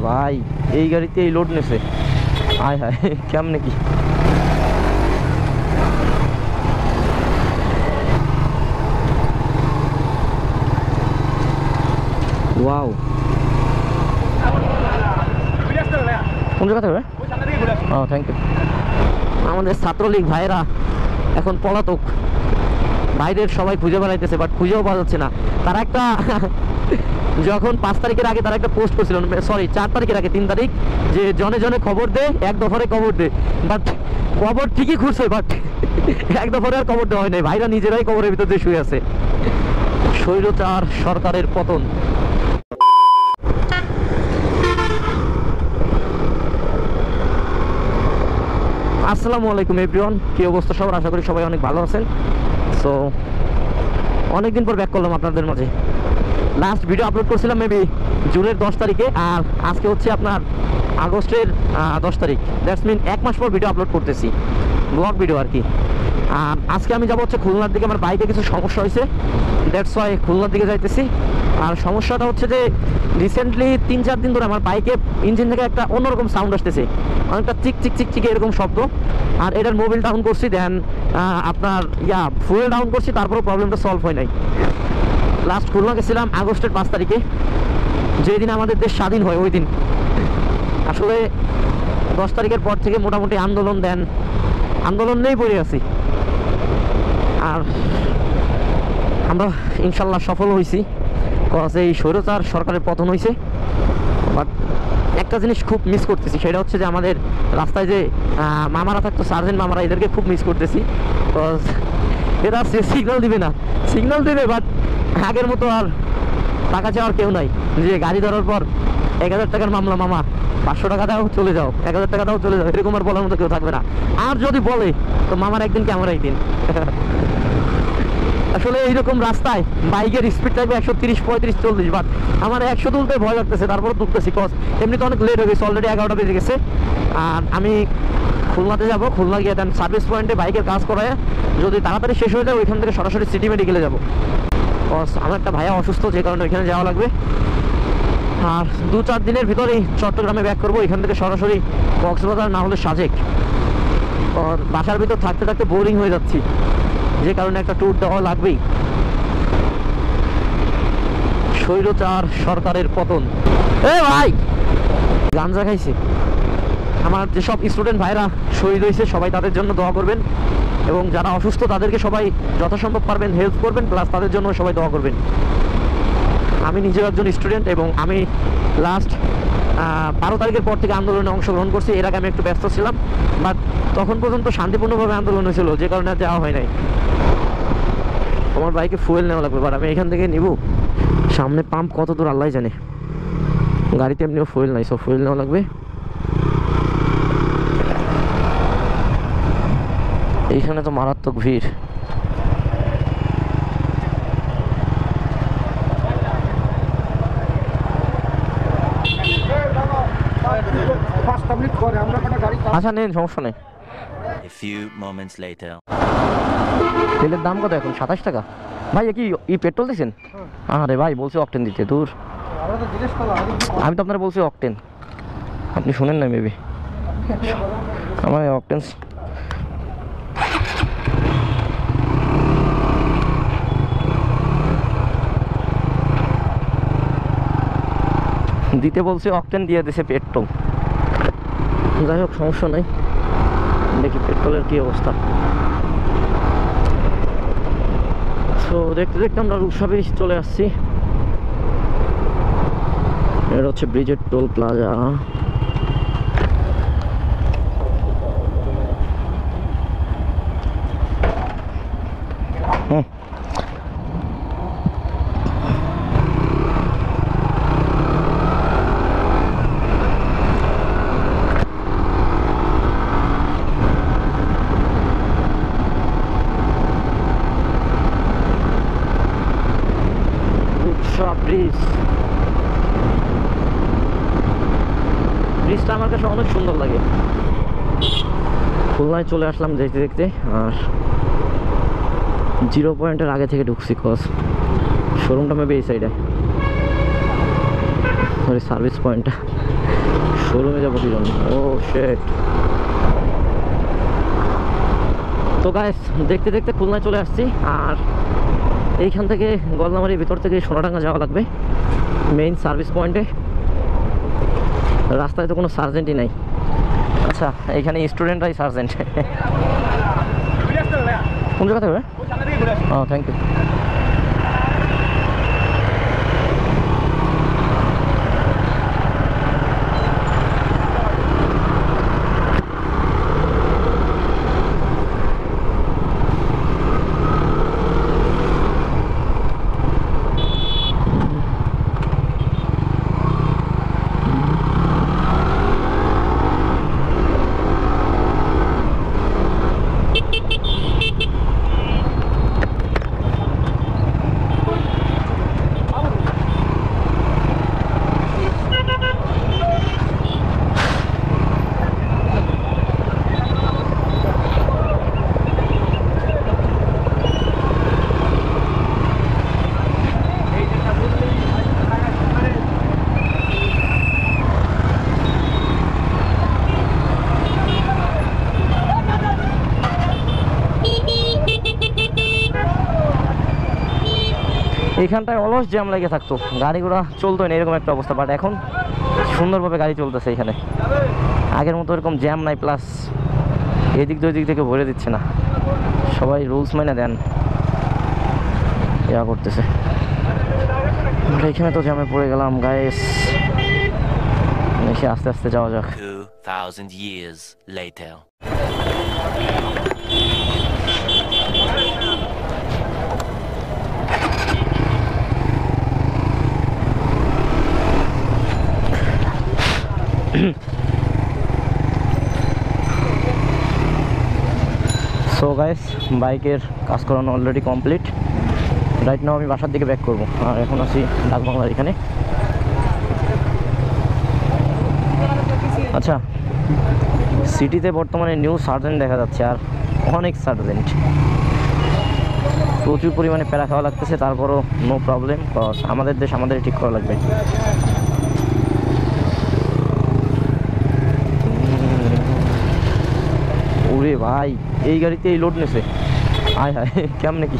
ভাই, এই গাড়িতে এই লোড নেছে, আয় হায় কেমনে কি। ওয়াও, কোন জায়গা থেকে? ও থ্যাংক ইউ। আমাদের ছাত্রলীগ ভাইয়েরা এখন পলাতক, বাইরের সবাই খুঁজে বেড়াইতেছে, বাট খুঁজেও পাওয়া যাচ্ছে না। তারা একটা যখন 5 তারিখের আগে তারা একটা পোস্ট করছিল, সরি 4 তারিখের আগে 3 তারিখ, যে জনে জনে খবর দে, এক দফারে খবর দে, বাট খবর ঠিকই খুঁজছে, বাট এক দফারে আর খবর দেওয়া হয় নাই। ভাইরা নিজেরাই খবরের ভিতর দিয়ে শুয়ে আছে। স্বৈরাচার সরকারের পতন। আসসালামু আলাইকুম এভরিওয়ান, কি অবস্থা সবার? আশা করি সবাই অনেক ভালো আছেন। সো অনেকদিন পর ব্যাক করলাম আপনাদের মাঝে। লাস্ট ভিডিও আপলোড করছিলাম মেবি জুনের 10 তারিখে, আর আজকে হচ্ছে আপনার আগস্টের 10 তারিখ। দ্যাটস মিন 1 মাস পর ভিডিও আপলোড করতেছি, ব্লগ ভিডিও আর কি। আজকে আমি যাবো হচ্ছে খুলনার দিকে। আমার বাইকে কিছু সমস্যা হয়েছে, দ্যাটস ওয়াই খুলনার দিকে যাইতেছি। আর সমস্যাটা হচ্ছে যে রিসেন্টলি 3-4 দিন ধরে আমার বাইকে ইঞ্জিন থেকে একটা অন্যরকম সাউন্ড আসতেছে, অনেকটা চিক চিক চিক চিক এরকম শব্দ। আর এটার মোবিল ডাউন করছি, দেন আপনার ফুয়েল ডাউন করছি, তারপরেও প্রবলেমটা সলভ হয় নাই। লাস্ট খুলনা গেছিলাম আগস্টের 5 তারিখে, যেদিন আমাদের দেশ স্বাধীন হয়। ওই দিন আসলে 10 তারিখের পর থেকে মোটামুটি আন্দোলন, দেন আন্দোলন নেই পড়ে আছি। আর আমরা ইনশাল্লাহ সফল হয়েছি, কজ এই স্বৈরাচার সরকারের পতন হয়েছে। বাট একটা জিনিস খুব মিস করতেছি, সেটা হচ্ছে যে আমাদের রাস্তায় যে মামারা থাকতো, সার্জেন্ট মামারা, এদেরকে খুব মিস করতেছি। কজ এরা সিগন্যাল দিবে না, সিগন্যাল দেবে বাট আগের মতো আর টাকা চাওয়ার কেউ নাই। যে গাড়ি ধরার পর 1000 টাকার মামলা, মামা 500 টাকা দাও চলে যাও, 1000 টাকা দাও চলে যাও, এরকম আর বলার মতো কেউ থাকবে না। আর যদি বলে তো মামার একদিন কি আমার একদিন। আসলে এইরকম রাস্তায় বাইকের স্পিড থাকবে 130, 35, 40, বাট আমার 100 তুলতে ভয় লাগতেছে, তারপরে তুলতেছি। কজ এমনিতে অনেক লেট হয়ে গেছে, অলরেডি 11টা বেজে গেছে। আর আমি খুলনাতে যাবো, খুলনা গিয়ে দেন সার্ভিস পয়েন্টে বাইকের কাজ করায়, যদি তাড়াতাড়ি শেষ হয়ে যায় ওইখান থেকে সরাসরি সিটি মেডিকেলে যাবো। কজ আমার একটা ভাইয়া অসুস্থ, যে কারণে ওইখানে যাওয়া লাগবে। আর 2-4 দিনের ভিতরেই চট্টগ্রামে ব্যাক করবো, এখান থেকে সরাসরি কক্সবাজার, না হলে সাজেক। আর বাসার ভিতর থাকতে থাকতে বোরিং হয়ে যাচ্ছি, যে কারণে একটা ট্যুর দেওয়া লাগবেই। স্বৈরাচার সরকারের পতন। এ ভাই, গাঞ্জা খাইছে। আমার যেসব স্টুডেন্ট ভাইরা শহীদ হয়েছে, সবাই তাদের জন্য দোয়া করবেন, এবং যারা অসুস্থ তাদেরকে সবাই যথাসম্ভব পারবেন হেল্প করবেন, প্লাস তাদের জন্য সবাই দোয়া করবেন। আমি নিজেও একজন স্টুডেন্ট, এবং আমি লাস্ট 12 তারিখের পর থেকে আন্দোলনে অংশগ্রহণ করছি। এর আগে আমি একটু ব্যস্ত ছিলাম, বাট তখন পর্যন্ত শান্তিপূর্ণভাবে আন্দোলন হয়েছিল, যে কারণে যাওয়া হয় নাই। আমার বাইকে ফুয়েল নেওয়া লাগবে, বাট আমি এখান থেকে নিব। সামনে পাম্প কত দূর আল্লাহ জানে, গাড়িতে এমনিও ফুয়েল নাই, সব ফুয়েল নেওয়া লাগবে। এইখানে তো মারাত্মক ভিড়। আচ্ছা নেন, সমস্যা নেই। তেলের দাম কত এখন? 27 টাকা। ভাই কি পেট্রোল দিচ্ছেন? আরে ভাই বলছি অকটেন দিতে, দূর। আমি তো আপনারা বলছি অকটেন, আপনি শুনেন না মেবি। আমার অকটেন দিতে বলছে, অকটেন দিয়ে দিছে পেট্রোল। যাই হোক, সমস্যা নাই, দেখি পেট্রোলের কি অবস্থা। তো দেখতে দেখতে আমরা রূপসা ব্রিজ চলে আসছি। এটা হচ্ছে ব্রিজের টোল প্লাজা। ব্রিজটা আমার কাছে অনেক সুন্দর লাগে। খুলনায় চলে আসলাম দেখতে দেখতে, আর 0 পয়েন্টের আগে থেকে ঢুকছি, কজ শোরুমটা মেবি এই সাইডে, সরি সার্ভিস পয়েন্টটা। শোরুমে যাবো কি জন্য? ও শেট। তো গাইস দেখতে দেখতে খুলনায় চলে আসছি। আর এইখান থেকে গলনামারির ভিতর থেকে সোনাডাঙ্গা যাওয়া লাগবে মেইন সার্ভিস পয়েন্টে। রাস্তায় তো কোনো সার্জেন্টই নাই। আচ্ছা এইখানে স্টুডেন্টরাই সার্জেন্ট। কোন জায়গা থেকে? ও থ্যাংক ইউ। এইখানটায় অলস জ্যাম লেগে থাকতো, গাড়ি ঘোড়া চলতো না এরকম একটা অবস্থা। বাট এখন সুন্দরভাবে গাড়ি চলতেছে এখানে, আগের মতো এরকম জ্যাম নাই। প্লাস এদিক দিক থেকে ভরে দিচ্ছে না, সবাই রুলস মেনে দেন ইয়া করতেছে। এখানে তো জ্যামে পড়ে গেলাম গাইস, এসে আস্তে আস্তে যাওয়া যাক। 2000 years later. সো গাইস বাইকের কাজ করানো অলরেডি কমপ্লিট। রাইট নাও আমি বাসার দিকে ব্যাক করবো। আর এখন আছি ডাকবাংলার এখানে। আচ্ছা সিটিতে বর্তমানে নিউ সার্জেন্ট দেখা যাচ্ছে, আর অনেক সার্জেন্ট, প্রচুর পরিমাণে প্যারা খাওয়া লাগতেছে। তারপরও নো প্রবলেম, কজ আমাদের দেশ আমাদেরই ঠিক করা লাগবে। ওরে ভাই এই গাড়িতে এই লোড নেছে, আয় হায় কেমনে কি।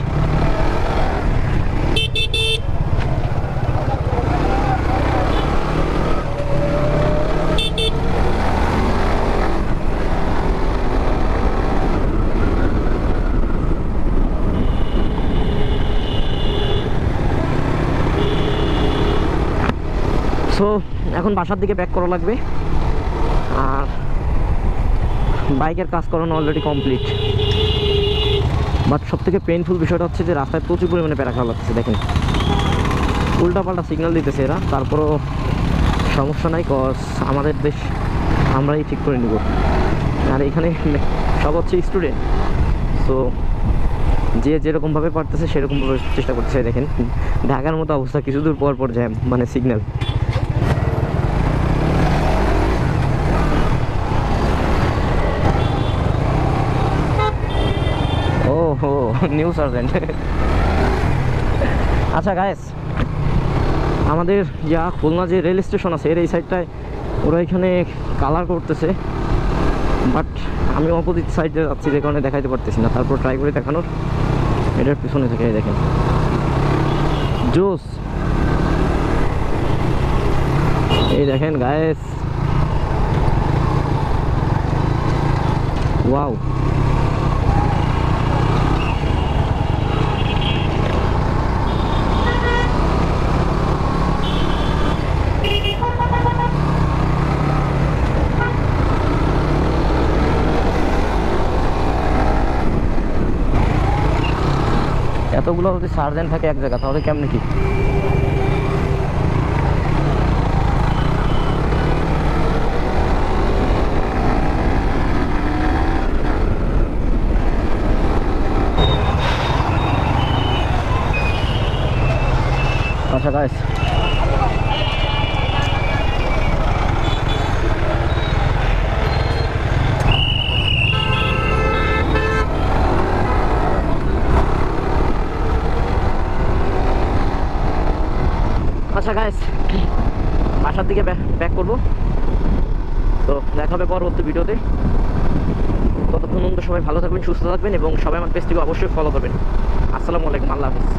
সো এখন বাসার দিকে ব্যাক করা লাগবে। আর বাইকের কাজ করানো অলরেডি কমপ্লিট। বাট সব থেকে পেইনফুল বিষয়টা হচ্ছে যে রাস্তায় প্রচুর পরিমাণে প্যারা খাওয়া লাগছে। দেখেন উল্টাপাল্টা সিগন্যাল দিতেছে এরা, তারপরও সমস্যা নাই, কজ আমাদের দেশ আমরাই ঠিক করে নিব। আর এখানে সব হচ্ছে স্টুডেন্ট, সো যে যেরকমভাবে পারতেছে সেরকমভাবে চেষ্টা করতেছে। দেখেন ঢাকার মতো অবস্থা, কিছু দূর পর পর জ্যাম, মানে সিগন্যাল। ও নিউ সার্জেন্ট। আচ্ছা গাইস আমাদের যা খুলনা যে রেল স্টেশন আছে এর এই সাইডটায় ওরা এখানে কালার করতেছে, বাট আমি অপোজিট সাইডে যাচ্ছি যে কারণে দেখাইতে পারতেছি না। তারপর ট্রাই করে দেখানোর, এটার পিছনে থেকে দেখেন জোস। এই দেখেন গাইস, ওয়াও। এতগুলো যদি সার্জেন্ট থাকে এক জায়গা তাহলে কেমন কি। আচ্ছা গাইস বাসার দিকে ব্যাক করবো। তো দেখা হবে পরবর্তী ভিডিওতে। ততক্ষণ পর্যন্ত সবাই ভালো থাকবেন, সুস্থ থাকবেন এবং সবাই আমার পেজটিকে অবশ্যই ফলো করবেন। আসসালামু আলাইকুম, আল্লাহ হাফিজ।